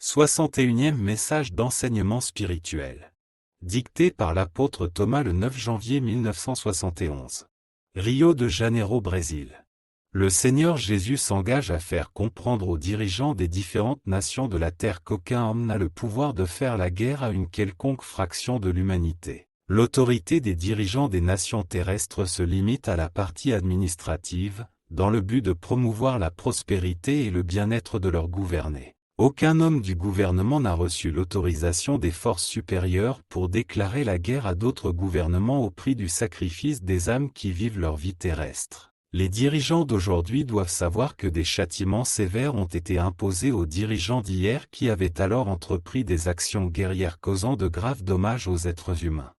61e message d'enseignement spirituel. Dicté par l'apôtre Thomas le 9 janvier 1971. Rio de Janeiro, Brésil. Le Seigneur Jésus s'engage à faire comprendre aux dirigeants des différentes nations de la terre qu'aucun homme n'a le pouvoir de faire la guerre à une quelconque fraction de l'humanité. L'autorité des dirigeants des nations terrestres se limite à la partie administrative, dans le but de promouvoir la prospérité et le bien-être de leurs gouvernés. Aucun homme du gouvernement n'a reçu l'autorisation des forces supérieures pour déclarer la guerre à d'autres gouvernements au prix du sacrifice des âmes qui vivent leur vie terrestre. Les dirigeants d'aujourd'hui doivent savoir que des châtiments sévères ont été imposés aux dirigeants d'hier qui avaient alors entrepris des actions guerrières causant de graves dommages aux êtres humains.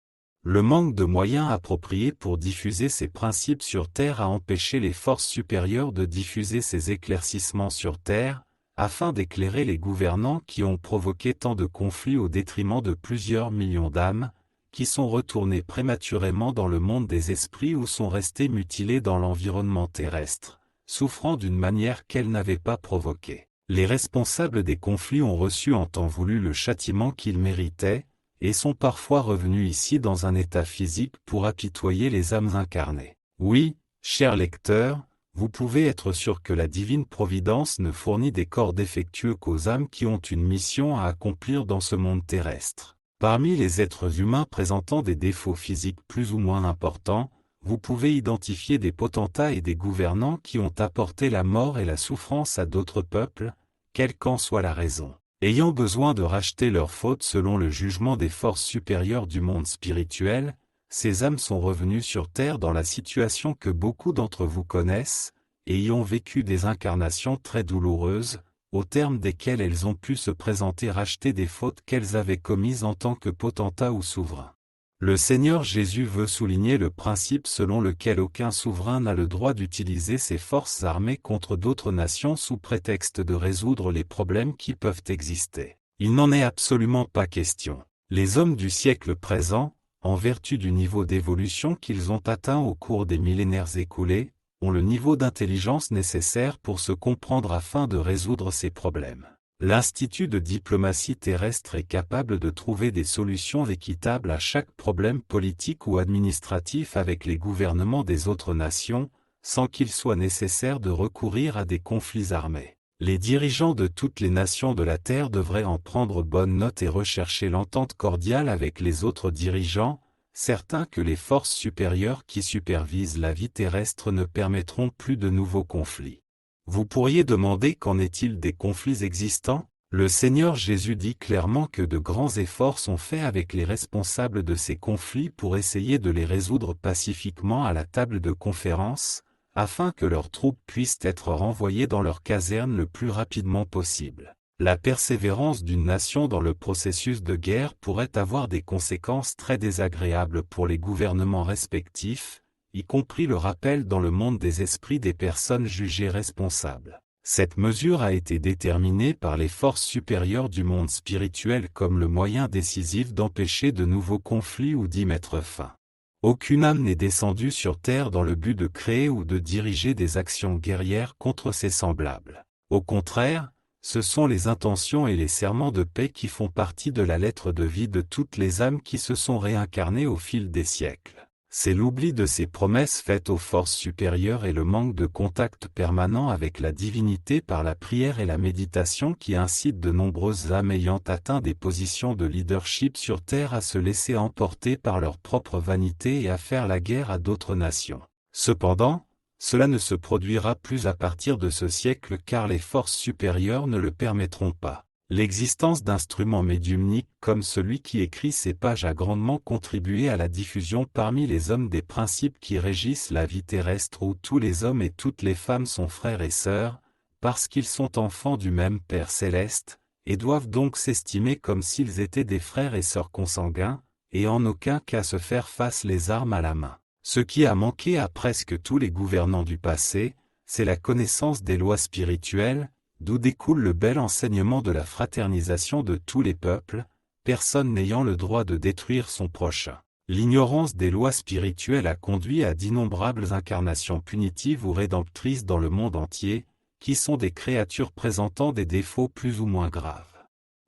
Le manque de moyens appropriés pour diffuser ces principes sur Terre a empêché les forces supérieures de diffuser ces éclaircissements sur Terre, afin d'éclairer les gouvernants qui ont provoqué tant de conflits au détriment de plusieurs millions d'âmes, qui sont retournées prématurément dans le monde des esprits ou sont restées mutilées dans l'environnement terrestre, souffrant d'une manière qu'elles n'avaient pas provoquée. Les responsables des conflits ont reçu en temps voulu le châtiment qu'ils méritaient, et sont parfois revenus ici dans un état physique pour apitoyer les âmes incarnées. Oui, chers lecteurs, vous pouvez être sûr que la divine providence ne fournit des corps défectueux qu'aux âmes qui ont une mission à accomplir dans ce monde terrestre. Parmi les êtres humains présentant des défauts physiques plus ou moins importants, vous pouvez identifier des potentats et des gouvernants qui ont apporté la mort et la souffrance à d'autres peuples, quelle qu'en soit la raison. Ayant besoin de racheter leurs fautes selon le jugement des forces supérieures du monde spirituel, ces âmes sont revenues sur Terre dans la situation que beaucoup d'entre vous connaissent, et y ont vécu des incarnations très douloureuses, au terme desquelles elles ont pu se présenter racheter des fautes qu'elles avaient commises en tant que potentats ou souverains. Le Seigneur Jésus veut souligner le principe selon lequel aucun souverain n'a le droit d'utiliser ses forces armées contre d'autres nations sous prétexte de résoudre les problèmes qui peuvent exister. Il n'en est absolument pas question. Les hommes du siècle présent, en vertu du niveau d'évolution qu'ils ont atteint au cours des millénaires écoulés, ont le niveau d'intelligence nécessaire pour se comprendre afin de résoudre ces problèmes. L'Institut de diplomatie terrestre est capable de trouver des solutions équitables à chaque problème politique ou administratif avec les gouvernements des autres nations, sans qu'il soit nécessaire de recourir à des conflits armés. Les dirigeants de toutes les nations de la Terre devraient en prendre bonne note et rechercher l'entente cordiale avec les autres dirigeants, certains que les forces supérieures qui supervisent la vie terrestre ne permettront plus de nouveaux conflits. Vous pourriez demander qu'en est-il des conflits existants? Le Seigneur Jésus dit clairement que de grands efforts sont faits avec les responsables de ces conflits pour essayer de les résoudre pacifiquement à la table de conférence, afin que leurs troupes puissent être renvoyées dans leurs casernes le plus rapidement possible. La persévérance d'une nation dans le processus de guerre pourrait avoir des conséquences très désagréables pour les gouvernements respectifs, y compris le rappel dans le monde des esprits des personnes jugées responsables. Cette mesure a été déterminée par les forces supérieures du monde spirituel comme le moyen décisif d'empêcher de nouveaux conflits ou d'y mettre fin. Aucune âme n'est descendue sur Terre dans le but de créer ou de diriger des actions guerrières contre ses semblables. Au contraire, ce sont les intentions et les serments de paix qui font partie de la lettre de vie de toutes les âmes qui se sont réincarnées au fil des siècles. C'est l'oubli de ces promesses faites aux forces supérieures et le manque de contact permanent avec la divinité par la prière et la méditation qui incitent de nombreuses âmes ayant atteint des positions de leadership sur Terre à se laisser emporter par leur propre vanité et à faire la guerre à d'autres nations. Cependant, cela ne se produira plus à partir de ce siècle car les forces supérieures ne le permettront pas. L'existence d'instruments médiumniques comme celui qui écrit ces pages a grandement contribué à la diffusion parmi les hommes des principes qui régissent la vie terrestre où tous les hommes et toutes les femmes sont frères et sœurs, parce qu'ils sont enfants du même Père céleste, et doivent donc s'estimer comme s'ils étaient des frères et sœurs consanguins, et en aucun cas se faire face les armes à la main. Ce qui a manqué à presque tous les gouvernants du passé, c'est la connaissance des lois spirituelles, d'où découle le bel enseignement de la fraternisation de tous les peuples, personne n'ayant le droit de détruire son prochain. L'ignorance des lois spirituelles a conduit à d'innombrables incarnations punitives ou rédemptrices dans le monde entier, qui sont des créatures présentant des défauts plus ou moins graves.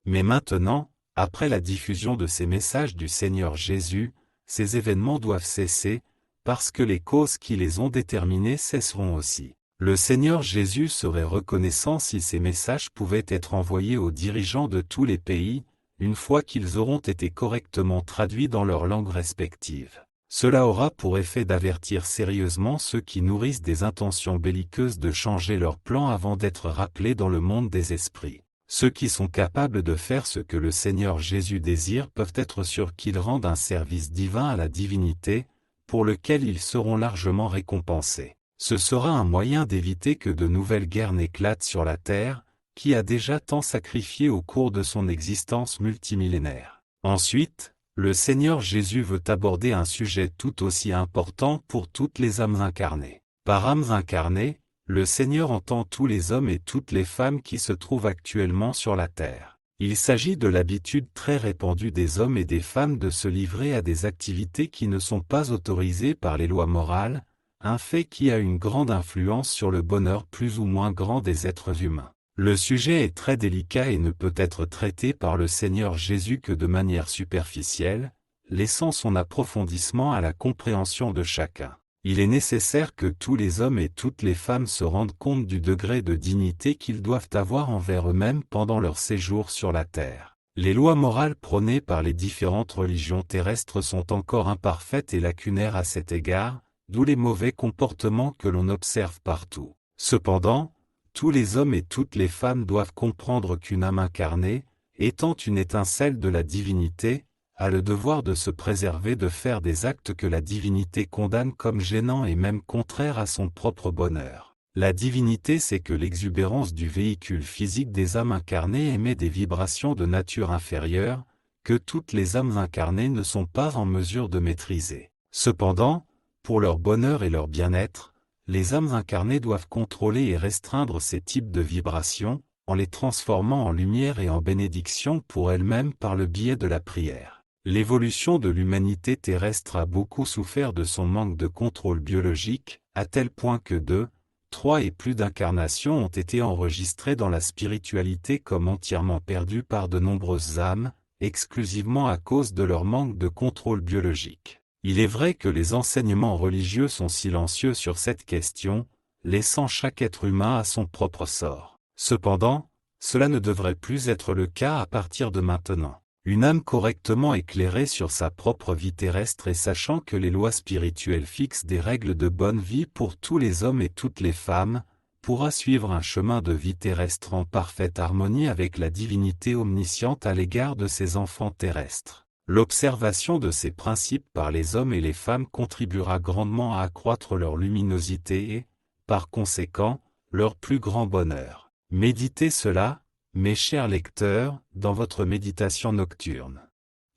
Mais maintenant, après la diffusion de ces messages du Seigneur Jésus, ces événements doivent cesser, parce que les causes qui les ont déterminés cesseront aussi. Le Seigneur Jésus serait reconnaissant si ces messages pouvaient être envoyés aux dirigeants de tous les pays, une fois qu'ils auront été correctement traduits dans leurs langues respectives. Cela aura pour effet d'avertir sérieusement ceux qui nourrissent des intentions belliqueuses de changer leurs plans avant d'être rappelés dans le monde des esprits. Ceux qui sont capables de faire ce que le Seigneur Jésus désire peuvent être sûrs qu'ils rendent un service divin à la divinité, pour lequel ils seront largement récompensés. Ce sera un moyen d'éviter que de nouvelles guerres n'éclatent sur la terre, qui a déjà tant sacrifié au cours de son existence multimillénaire. Ensuite, le Seigneur Jésus veut aborder un sujet tout aussi important pour toutes les âmes incarnées. Par âmes incarnées, le Seigneur entend tous les hommes et toutes les femmes qui se trouvent actuellement sur la terre. Il s'agit de l'habitude très répandue des hommes et des femmes de se livrer à des activités qui ne sont pas autorisées par les lois morales, un fait qui a une grande influence sur le bonheur plus ou moins grand des êtres humains. Le sujet est très délicat et ne peut être traité par le Seigneur Jésus que de manière superficielle, laissant son approfondissement à la compréhension de chacun. Il est nécessaire que tous les hommes et toutes les femmes se rendent compte du degré de dignité qu'ils doivent avoir envers eux-mêmes pendant leur séjour sur la terre. Les lois morales prônées par les différentes religions terrestres sont encore imparfaites et lacunaires à cet égard, d'où les mauvais comportements que l'on observe partout. Cependant, tous les hommes et toutes les femmes doivent comprendre qu'une âme incarnée, étant une étincelle de la divinité, a le devoir de se préserver de faire des actes que la divinité condamne comme gênants et même contraires à son propre bonheur. La divinité sait que l'exubérance du véhicule physique des âmes incarnées émet des vibrations de nature inférieure, que toutes les âmes incarnées ne sont pas en mesure de maîtriser. Cependant, pour leur bonheur et leur bien-être, les âmes incarnées doivent contrôler et restreindre ces types de vibrations, en les transformant en lumière et en bénédiction pour elles-mêmes par le biais de la prière. L'évolution de l'humanité terrestre a beaucoup souffert de son manque de contrôle biologique, à tel point que 2, 3 et plus d'incarnations ont été enregistrées dans la spiritualité comme entièrement perdues par de nombreuses âmes, exclusivement à cause de leur manque de contrôle biologique. Il est vrai que les enseignements religieux sont silencieux sur cette question, laissant chaque être humain à son propre sort. Cependant, cela ne devrait plus être le cas à partir de maintenant. Une âme correctement éclairée sur sa propre vie terrestre et sachant que les lois spirituelles fixent des règles de bonne vie pour tous les hommes et toutes les femmes, pourra suivre un chemin de vie terrestre en parfaite harmonie avec la divinité omnisciente à l'égard de ses enfants terrestres. L'observation de ces principes par les hommes et les femmes contribuera grandement à accroître leur luminosité et, par conséquent, leur plus grand bonheur. Méditez cela, mes chers lecteurs, dans votre méditation nocturne.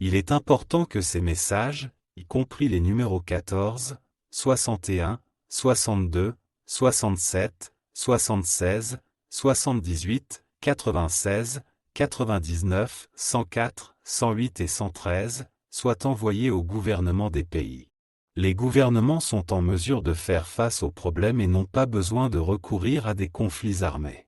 Il est important que ces messages, y compris les numéros 14, 61, 62, 67, 76, 78, 96, 99, 104, 108 et 113, soient envoyés aux gouvernements des pays. Les gouvernements sont en mesure de faire face aux problèmes et n'ont pas besoin de recourir à des conflits armés.